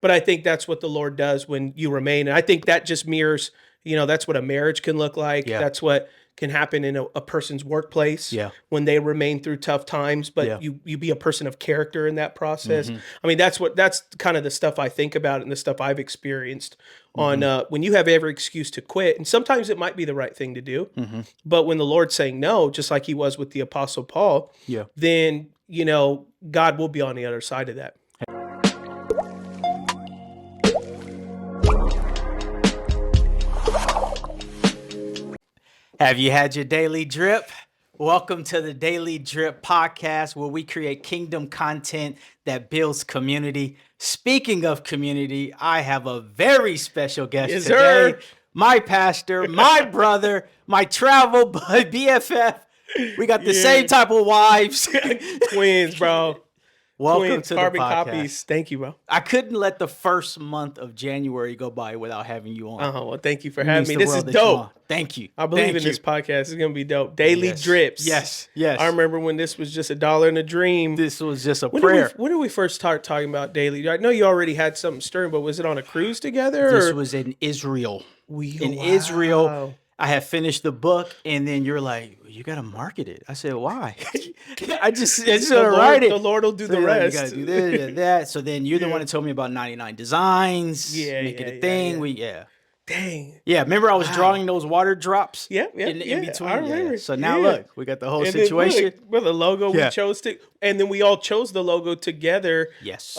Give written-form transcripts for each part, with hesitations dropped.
But I think that's what the Lord does when you remain. And I think that just mirrors, that's what a marriage can look like. Yeah. That's what can happen in a person's workplace when they remain through tough times, but you be a person of character in that process. I mean, that's kind of the stuff I think about and the stuff I've experienced on when you have every excuse to quit. And sometimes it might be the right thing to do, but when the Lord's saying no, just like he was with the Apostle Paul, then, God will be on the other side of that. Have you had your daily drip? Welcome to the Daily Drip podcast, where we create kingdom content that builds community. Speaking of community, I have a very special guest today. Sir. My pastor, my brother, my travel bud, BFF. We got the same type of wives. Twins, bro. Welcome Twins, to the carbon podcast. copies. Thank you, bro. I couldn't let the first month of January go by without having you on. Well, thank you for having me. Means the This is world that you're dope. on. Thank you. I believe Thank in you. this podcast. It's going to be dope. Daily drips. Yes. I remember when this was just $1 in a dream. This was just a When prayer. did we first start talking about daily? I know you already had something stirring, but was it on a cruise together? This or? was in Israel. Wow. Israel, I had finished the book, and then you're like, you got to market it. I said, why? I just write it. The Lord will do So the you're like, rest. you got to do this and that. So then you're the one that told me about 99 designs. Make it a thing. Dang. Yeah, remember I was drawing those water drops? Yeah. In between. I remember. So now look, we got the whole And situation. then, look, the logo we chose to, and then we all chose the logo together. Yes.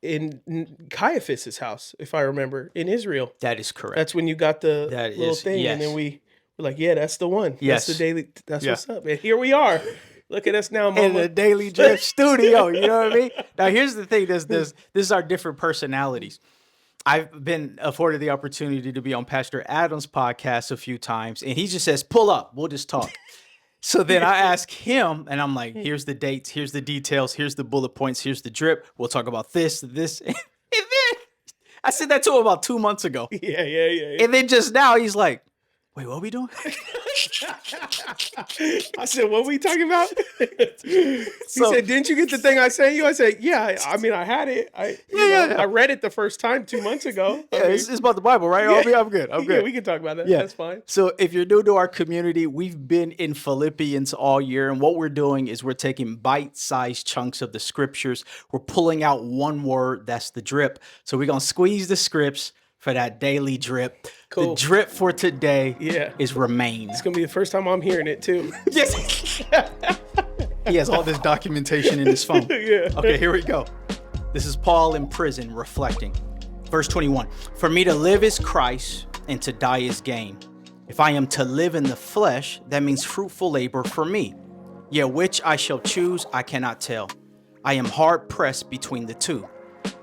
In Caiaphas's house, if I remember, in Israel. That is correct. That's when you got the little thing, and then we were like, "Yeah, that's the one. Yes. That's the daily. That's what's up." And here we are. Look at us now, Mama. In the Daily Drip studio. You know what I mean? Now, here's the thing. This is our different personalities. I've been afforded the opportunity to be on Pastor Adam's podcast a few times, and he just says, pull up. We'll just talk. So then I ask him, and I'm like, here's the dates, here's the details, here's the bullet points, here's the drip. We'll talk about this. And then I said that to him about 2 months ago. Yeah. And then just now he's like, wait, what are we doing? I said, what are we talking about? He said, didn't you get the thing I sent you? I said, yeah. I mean, I had it. I read it the first time 2 months ago. It's about the Bible, right? I'm good. Yeah, we can talk about that. Yeah. That's fine. So if you're new to our community, we've been in Philippians all year. And what we're doing is we're taking bite-sized chunks of the scriptures. We're pulling out one word. That's the drip. So we're going to squeeze the scripts for that daily drip. Cool. The drip for today is remain. It's going to be the first time I'm hearing it, too. Yes. He has all this documentation in his phone. Yeah. Okay, here we go. This is Paul in prison reflecting. Verse 21. For me to live is Christ, and to die is gain. If I am to live in the flesh, that means fruitful labor for me. Yet which I shall choose, I cannot tell. I am hard pressed between the two.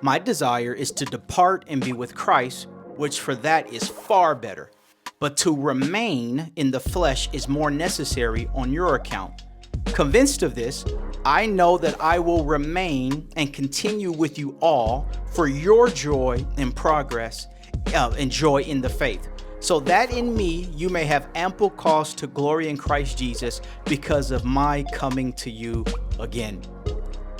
My desire is to depart and be with Christ, which for that is far better. But to remain in the flesh is more necessary on your account. Convinced of this, I know that I will remain and continue with you all for your joy and progress and joy in the faith, so that in me you may have ample cause to glory in Christ Jesus because of my coming to you again.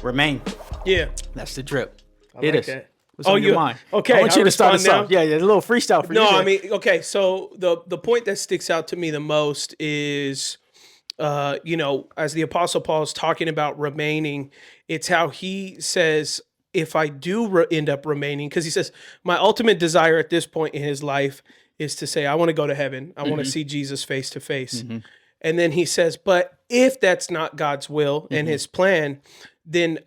Remain. Yeah. That's the drip. It like is. That. What's on your mind? Okay. I want you to start us off. Yeah, a little freestyle for you. No, I mean, okay. So the point that sticks out to me the most is, as the Apostle Paul is talking about remaining, it's how he says, if I do end up remaining, because he says, my ultimate desire at this point in his life is to say, I want to go to heaven. I want to see Jesus face to face. And then he says, but if that's not God's will and his plan, then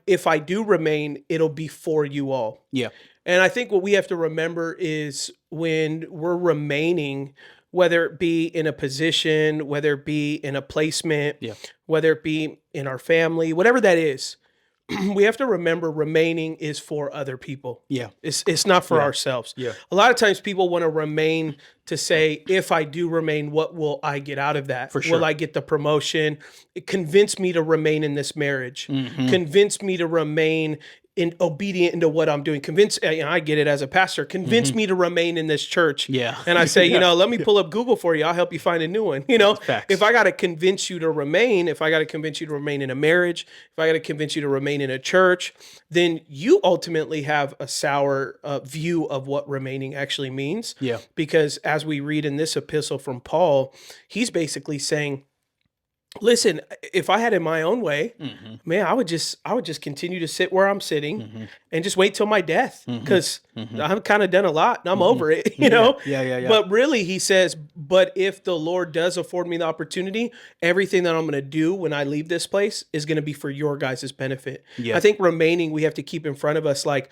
if I do remain, it'll be for you all. Yeah. And I think what we have to remember is when we're remaining, whether it be in a position, whether it be in a placement, whether it be in our family, whatever that is, we have to remember remaining is for other people. Yeah. It's not for ourselves. Yeah. A lot of times people want to remain to say, if I do remain, what will I get out of that? For sure. Will I get the promotion? Convince me to remain in this marriage. Convince me to remain obedient into what I'm doing. Convince, I get it as a pastor, convince me to remain in this church. Yeah. And I say, let me pull up Google for you. I'll help you find a new one. Facts. If I got to convince you to remain, if I got to convince you to remain in a marriage, if I got to convince you to remain in a church, then you ultimately have a sour view of what remaining actually means. Yeah. Because as we read in this epistle from Paul, he's basically saying, listen, if I had it my own way, man, I would just continue to sit where I'm sitting and just wait till my death, because I've kind of done a lot and I'm over it, Yeah. But really, he says, but if the Lord does afford me the opportunity, everything that I'm going to do when I leave this place is going to be for your guys' benefit. Yeah. I think remaining, we have to keep in front of us, like,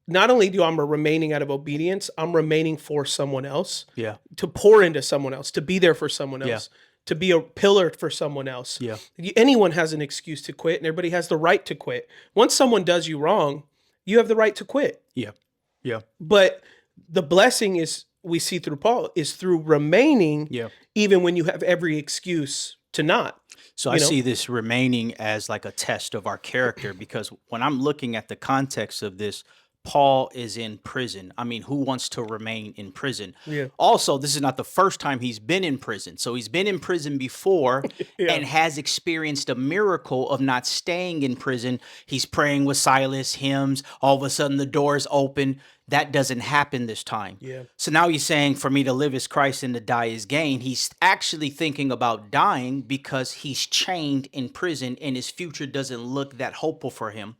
not only do I'm remaining out of obedience, I'm remaining for someone else, to pour into someone else, to be there for someone else. To be a pillar for someone else. Yeah. Anyone has an excuse to quit, and everybody has the right to quit. Once someone does you wrong, you have the right to quit. Yeah. But the blessing is, we see through Paul, is through remaining, even when you have every excuse to not. So I see this remaining as like a test of our character, because when I'm looking at the context of this, Paul is in prison. I mean, who wants to remain in prison? Yeah. Also, this is not the first time he's been in prison. So he's been in prison before and has experienced a miracle of not staying in prison. He's praying with Silas, hymns. All of a sudden, the doors open. That doesn't happen this time. Yeah. So now he's saying, for me to live is Christ and to die is gain. He's actually thinking about dying because he's chained in prison and his future doesn't look that hopeful for him.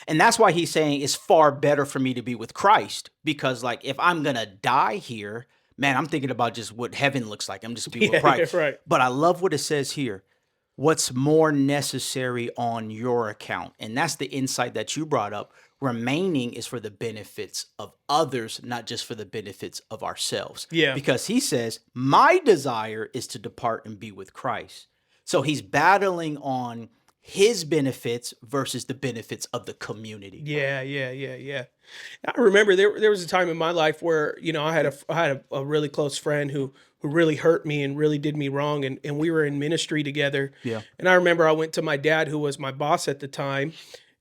And that's why he's saying it's far better for me to be with Christ, because like, if I'm going to die here, man, I'm thinking about just what heaven looks like. I'm just being with Christ. Right. But I love what it says here. What's more necessary on your account? And that's the insight that you brought up. Remaining is for the benefits of others, not just for the benefits of ourselves. Yeah. Because he says, my desire is to depart and be with Christ. So he's battling on his benefits versus the benefits of the community. Yeah. I remember there was a time in my life where, I had a really close friend who really hurt me and really did me wrong. And we were in ministry together. Yeah. And I remember I went to my dad, who was my boss at the time,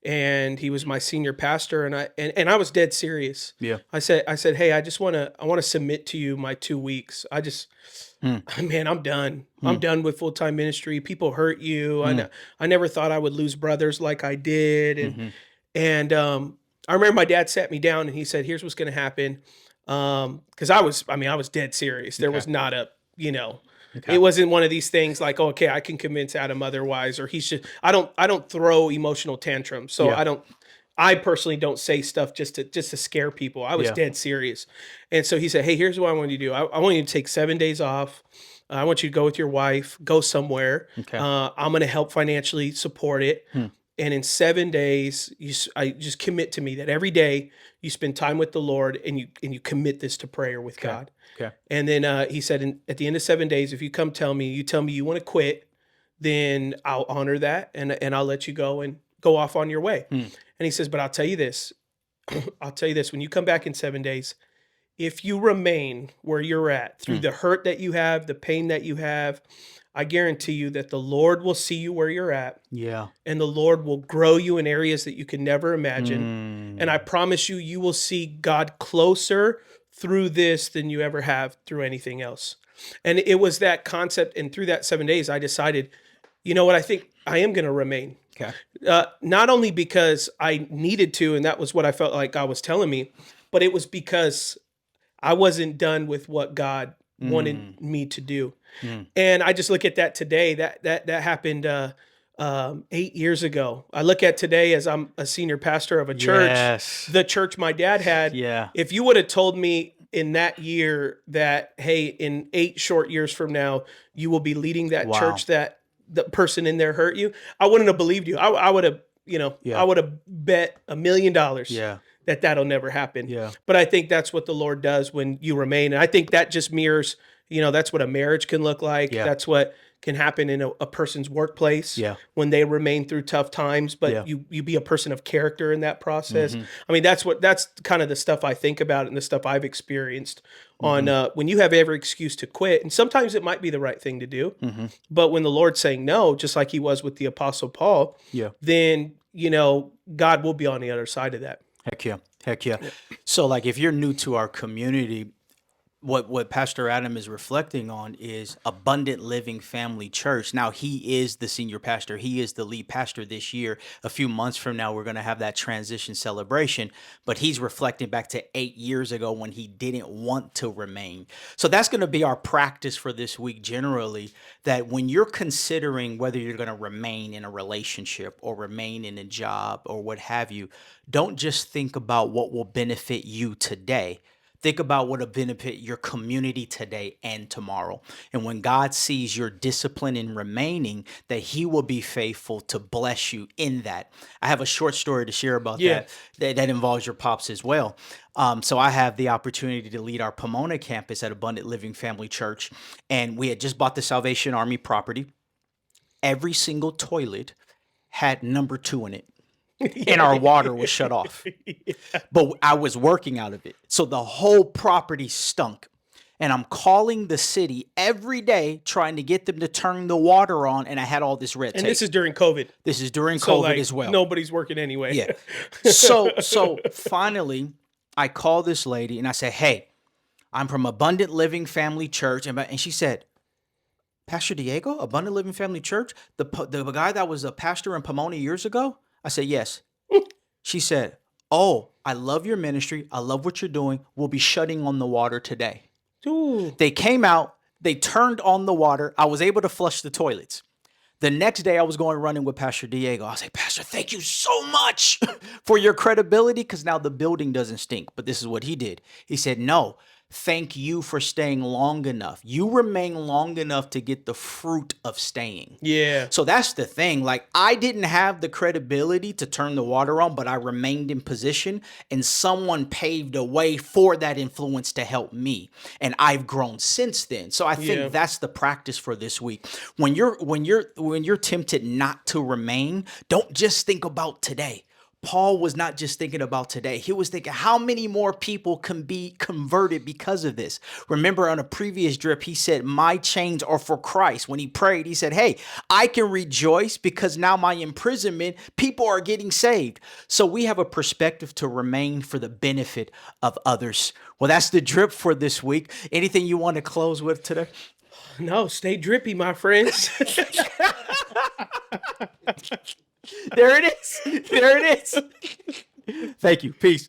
and he was my senior pastor. And I was dead serious. Yeah. I said, hey, I want to submit to you my 2 weeks. Man, I'm done. I'm done with full-time ministry. People hurt you. I never thought I would lose brothers like I did. And I remember my dad sat me down and he said, here's what's going to happen. Cause I was dead serious. There was not it wasn't one of these things like, oh, okay, I can convince Adam otherwise, or I don't throw emotional tantrums. So I personally don't say stuff just to scare people. I was dead serious. And so he said, hey, here's what I want you to do. I want you to take 7 days off. I want you to go with your wife, go somewhere. Okay. I'm going to help financially support it. And in 7 days, I just commit to me that every day you spend time with the Lord and you commit this to prayer with God. Okay. And then he said, at the end of 7 days, if you tell me you want to quit, then I'll honor that and I'll let you go and go off on your way. And he says, but I'll tell you this, when you come back in 7 days, if you remain where you're at through the hurt that you have, the pain that you have, I guarantee you that the Lord will see you where you're at. Yeah. And the Lord will grow you in areas that you can never imagine. And I promise you will see God closer through this than you ever have through anything else. And it was that concept. And through that 7 days, I decided, you know what, I think I am going to remain. Okay. Not only because I needed to, and that was what I felt like God was telling me, but it was because I wasn't done with what God wanted me to do. And I just look at that today. That happened 8 years ago. I look at today as I'm a senior pastor of a church. Yes. The church my dad had. Yeah. If you would have told me in that year that, hey, in 8 short years from now, you will be leading that church that the person in there hurt you, I wouldn't have believed you. I would have, I would have bet $1 million that that'll never happen. Yeah. But I think that's what the Lord does when you remain. And I think that just mirrors, that's what a marriage can look like. Yeah. That's what can happen in a person's workplace when they remain through tough times, but you be a person of character in that process. I mean, that's kind of the stuff I think about and the stuff I've experienced on when you have every excuse to quit. And sometimes it might be the right thing to do, but when the Lord's saying no, just like he was with the Apostle Paul, then God will be on the other side of that. Heck yeah. Heck yeah. So like if you're new to our community, what Pastor Adam is reflecting on is Abundant Living Family Church. Now he is the senior pastor. He is the lead pastor this year. A few months from now, we're going to have that transition celebration, but he's reflecting back to 8 years ago when he didn't want to remain. So that's going to be our practice for this week generally, that when you're considering whether you're going to remain in a relationship or remain in a job or what have you, don't just think about what will benefit you today. Think about what will benefit your community today and tomorrow. And when God sees your discipline in remaining, that he will be faithful to bless you in that. I have a short story to share about that involves your pops as well. So I have the opportunity to lead our Pomona campus at Abundant Living Family Church. And we had just bought the Salvation Army property. Every single toilet had number 2 in it. And our water was shut off. But I was working out of it. So the whole property stunk. And I'm calling the city every day trying to get them to turn the water on. And I had all this red tape. And this is during COVID. This is during COVID as well. Nobody's working anyway. Yeah. So finally, I call this lady and I say, hey, I'm from Abundant Living Family Church. And she said, Pastor Diego, Abundant Living Family Church? The guy that was a pastor in Pomona years ago? I said, yes. She said, oh, I love your ministry. I love what you're doing. We'll be shutting on the water today. Ooh. They came out. They turned on the water. I was able to flush the toilets. The next day I was going running with Pastor Diego. I was like, Pastor, thank you so much for your credibility because now the building doesn't stink. But this is what he did. He said, no. Thank you for staying long enough. You remain long enough to get the fruit of staying. Yeah. So that's the thing. Like I didn't have the credibility to turn the water on, but I remained in position and someone paved a way for that influence to help me. And I've grown since then. So I think that's the practice for this week. When you're tempted not to remain, don't just think about today. Paul was not just thinking about today. He was thinking how many more people can be converted because of this. Remember on a previous drip, he said, my chains are for Christ. When he prayed, he said, hey, I can rejoice because now my imprisonment, people are getting saved. So we have a perspective to remain for the benefit of others. Well, that's the drip for this week. Anything you want to close with today? No, stay drippy, my friends. There it is. There it is. Thank you. Peace.